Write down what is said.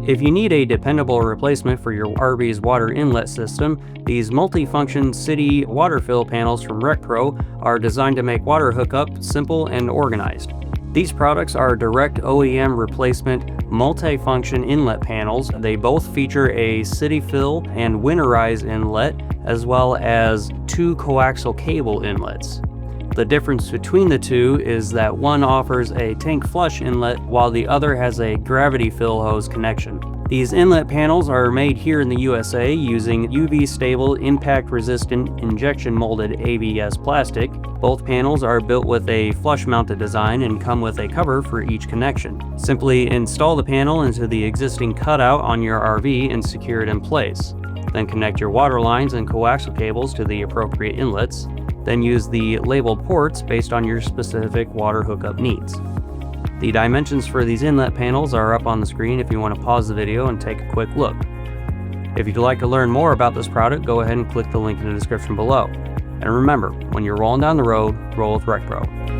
If you need a dependable replacement for your RV's water inlet system, these multifunction city water fill panels from RecPro are designed to make water hookup simple and organized. These products are direct OEM replacement multifunction inlet panels. They both feature a city fill and winterize inlet, as well as 2 coaxial cable inlets. The difference between the two is that one offers a tank flush inlet while the other has a gravity fill hose connection. These inlet panels are made here in the USA using UV stable, impact resistant, injection molded ABS plastic. Both panels are built with a flush mounted design and come with a cover for each connection. Simply install the panel into the existing cutout on your RV and secure it in place. Then connect your water lines and coaxial cables to the appropriate inlets. Then use the labeled ports based on your specific water hookup needs. The dimensions for these inlet panels are up on the screen if you want to pause the video and take a quick look. If you'd like to learn more about this product, go ahead and click the link in the description below. And remember, when you're rolling down the road, roll with RecPro.